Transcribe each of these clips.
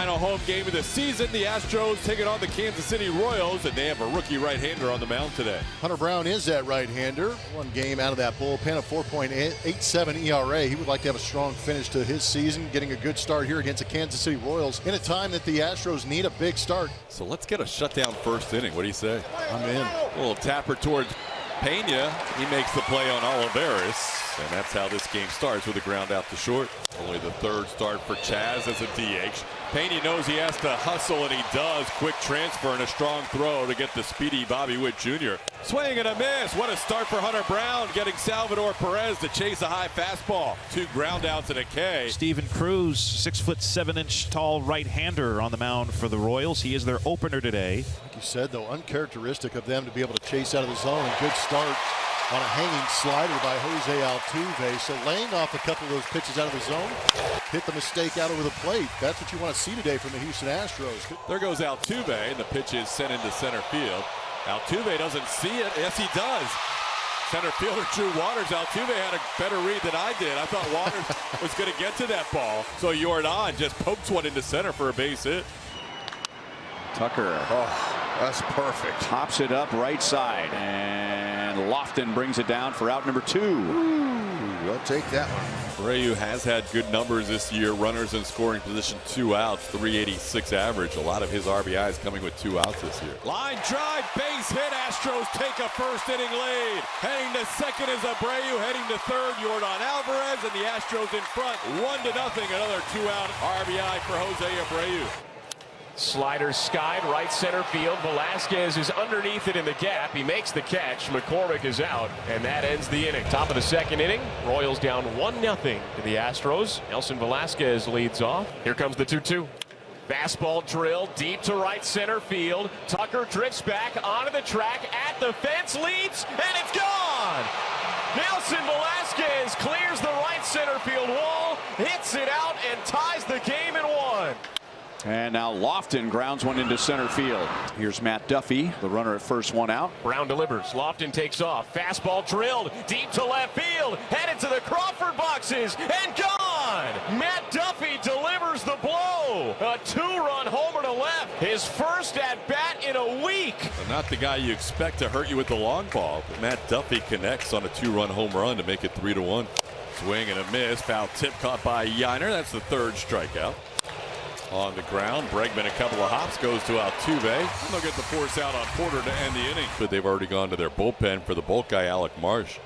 Final home game of the season. The Astros taking on the Kansas City Royals, and they have a rookie right-hander on the mound today. Hunter Brown is that right-hander. One game out of that bullpen, a 4.87 ERA. He would like to have a strong finish to his season, getting a good start here against the Kansas City Royals in a time that the Astros need a big start. So let's get a shutdown first inning. What do you say? I'm in. A little tapper towards Pena. He makes the play on Olivares, and that's how this game starts, with a ground out to short. Only the third start for Chaz as a DH. Pena knows he has to hustle, and he does. Quick transfer and a strong throw to get the speedy Bobby Witt Jr. Swing and a miss. What a start for Hunter Brown, getting Salvador Perez to chase a high fastball. 2 ground outs and a K. Steven Cruz, 6'7" tall right-hander on the mound for the Royals. He is their opener today. Like you said, though, uncharacteristic of them to be able to chase out of the zone. And good start on a hanging slider by Jose Altuve. So laying off a couple of those pitches out of the zone, hit the mistake out over the plate. That's what you want to see today from the Houston Astros. There goes Altuve, and the pitch is sent into center field. Altuve doesn't see it. Yes, he does. Center fielder Drew Waters. Altuve had a better read than I did. I thought Waters was going to get to that ball. So Jordan just pokes one into center for a base hit. Tucker. Oh, that's perfect. Pops it up right side, and Lofton brings it down for out number 2. Ooh, I'll take that one. Abreu has had good numbers this year. Runners in scoring position, 2 outs, 386 average. A lot of his RBIs coming with 2 outs this year. Line drive, base hit. Astros take a first inning lead. Heading to second is Abreu. Heading to third, Jordan Alvarez, and the Astros in front, 1-0. Another 2-out RBI for Jose Abreu. Slider skied right center field. Velasquez is underneath it in the gap. He makes the catch. McCormick is out, and that ends the inning. Top of the second inning. Royals down 1-0 to the Astros. Nelson Velasquez leads off. Here comes the 2-2. Fastball drill deep to right center field. Tucker drifts back onto the track at the fence, leaps, and it's gone! Nelson Velasquez clears the right center field wall, hits it out, and ties the game at 1. And now Lofton grounds one into center field. Here's Matt Duffy, the runner at first, 1 out. Brown delivers. Lofton takes off. Fastball drilled deep to left field. Headed to the Crawford boxes and gone. Matt Duffy delivers the blow. A 2-run homer to left. His first at bat in a week. Not the guy you expect to hurt you with the long ball, but Matt Duffy connects on a 2-run home run to make it 3-1. Swing and a miss. Foul tip caught by Yiner. That's the 3rd strikeout. On the ground, Bregman a couple of hops, goes to Altuve. They'll get the force out on Porter to end the inning. But they've already gone to their bullpen for the bulk guy, Alec Marsh.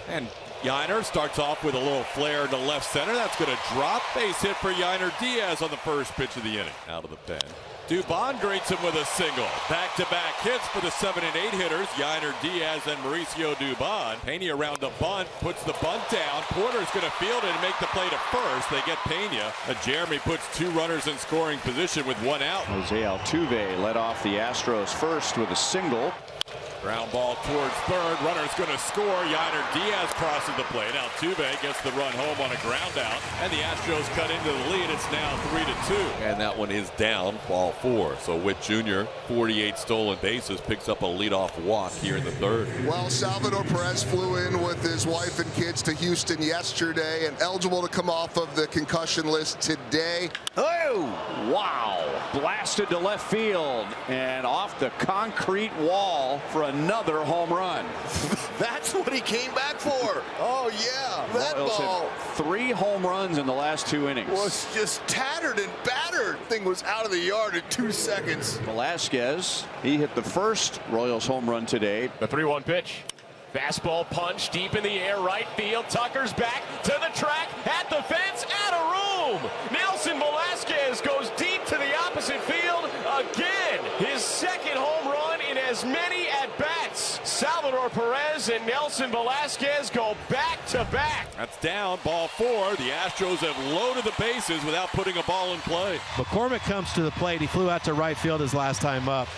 And Yiner starts off with a little flare to left center. That's going to drop. Base hit for Yiner Diaz on the first pitch of the inning. Out of the pen. Dubon greets him with a single. Back-to-back hits for the 7 and 8 hitters, Yiner Diaz and Mauricio Dubon. Pena around the bunt, puts the bunt down. Porter's going to field it and make the play to first. They get Pena. Jeremy puts 2 runners in scoring position with 1 out. Jose Altuve led off the Astros first with a single. Ground ball towards third. Runner's going to score. Yiner Diaz crosses the plate. Altuve gets the run home on a ground out. And the Astros cut into the lead. It's now 3-2. And that one is down, ball 4. So Witt Jr., 48 stolen bases, picks up a leadoff walk here in the 3rd. Well, Salvador Perez flew in with his wife and kids to Houston yesterday and eligible to come off of the concussion list today. Oh, wow. Blasted to left field and off the concrete wall for another home run. That's what he came back for. Oh, yeah. That Royals ball had 3 home runs in the last 2 innings. was just tattered and battered. Thing was out of the yard in 2 seconds. Velasquez, he hit the first Royals home run today. The 3-1 pitch. Fastball punch deep in the air, right field. Tucker's back to the track, at the fence, out of room. Nelson Velasquez goes deep to the opposite field again. His 2nd home run in as many at-bats. Salvador Perez and Nelson Velasquez go back-to-back. That's down, ball 4. The Astros have loaded the bases without putting a ball in play. McCormick comes to the plate. He flew out to right field his last time up.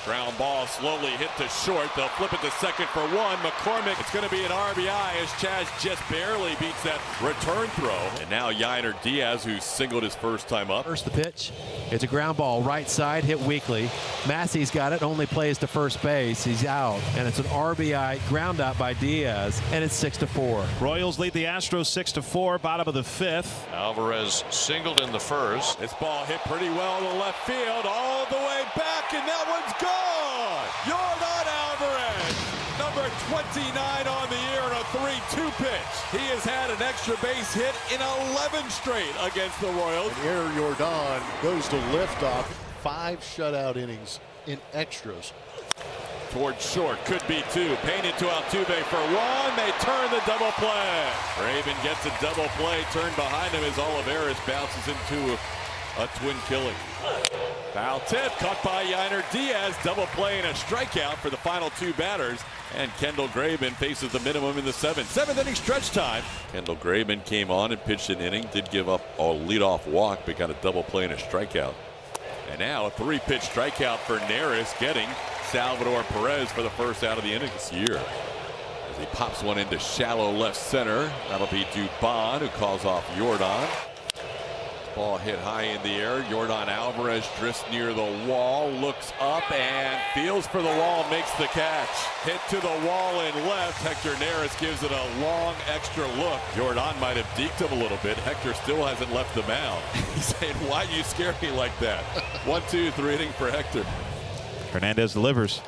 Ground ball slowly hit to short. They'll flip it to second for one. McCormick, it's going to be an RBI as Chaz just barely beats that return throw. And now Yainer Diaz, who singled his first time up. First the pitch. It's a ground ball right side, hit weakly. Massey's got it, only plays to first base. He's out. And it's an RBI ground out by Diaz. And it's 6-4. Royals lead the Astros 6-4, bottom of the fifth. Alvarez singled in the first. This ball hit pretty well to left field, all the way back, and that one's gone. Yordan Alvarez, number 29 on the year, and a 3-2 pitch. He has had an extra base hit in 11 straight against the Royals. And here Yordan goes to liftoff. 5 shutout innings in extras. Towards short, could be 2. Painted to Altuve for 1. They turn the double play. Raven gets a double play. Turned behind him as Olivares bounces into a twin killing. Foul tip caught by Yainer Diaz. Double play and a strikeout for the final 2 batters. And Kendall Graveman faces the minimum in the 7th. 7th inning stretch time. Kendall Graveman came on and pitched an inning. Did give up a leadoff walk, but got a double play and a strikeout. And now a 3-pitch strikeout for Neris, getting Salvador Perez for the first out of the inning this year. As he pops one into shallow left center. That'll be Dubon, who calls off Yordan. Ball hit high in the air. Yordan Alvarez drifts near the wall, looks up and feels for the wall, makes the catch. Hit to the wall and left. Hector Neris gives it a long extra look. Yordan might have deked him a little bit. Hector still hasn't left the mound. He's saying, why do you scare me like that? 1-2, 3 inning for Hector. Hernandez delivers.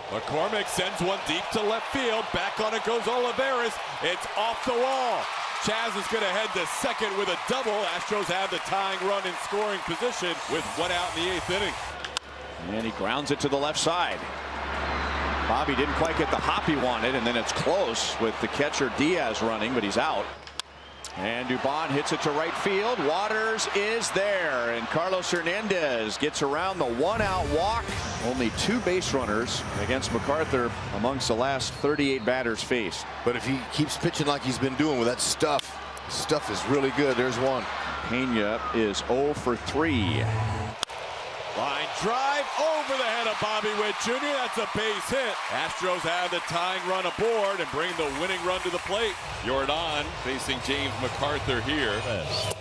McCormick sends one deep to left field. Back on it goes Olivares. It's off the wall. Chaz is going to head to second with a double. Astros have the tying run in scoring position with 1 out in the 8th inning. And he grounds it to the left side. Bobby didn't quite get the hop he wanted, and then it's close with the catcher Diaz running, but he's out. And Dubon hits it to right field. Waters is there, and Carlos Hernandez gets around the 1-out walk. Only 2 base runners against MacArthur amongst the last 38 batters faced. But if he keeps pitching like he's been doing with that stuff is really good. There's one. Pena is 0 for 3. Line drive over the head of Bobby Witt Jr. That's a base hit. Astros have the tying run aboard and bring the winning run to the plate. Yordan facing James MacArthur here.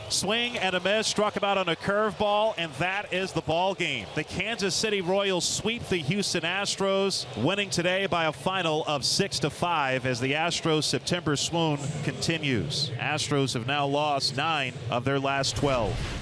Swing and a miss, struck him out on a curveball, and that is the ball game. The Kansas City Royals sweep the Houston Astros, winning today by a final of 6-5 as the Astros' September swoon continues. Astros have now lost 9 of their last 12.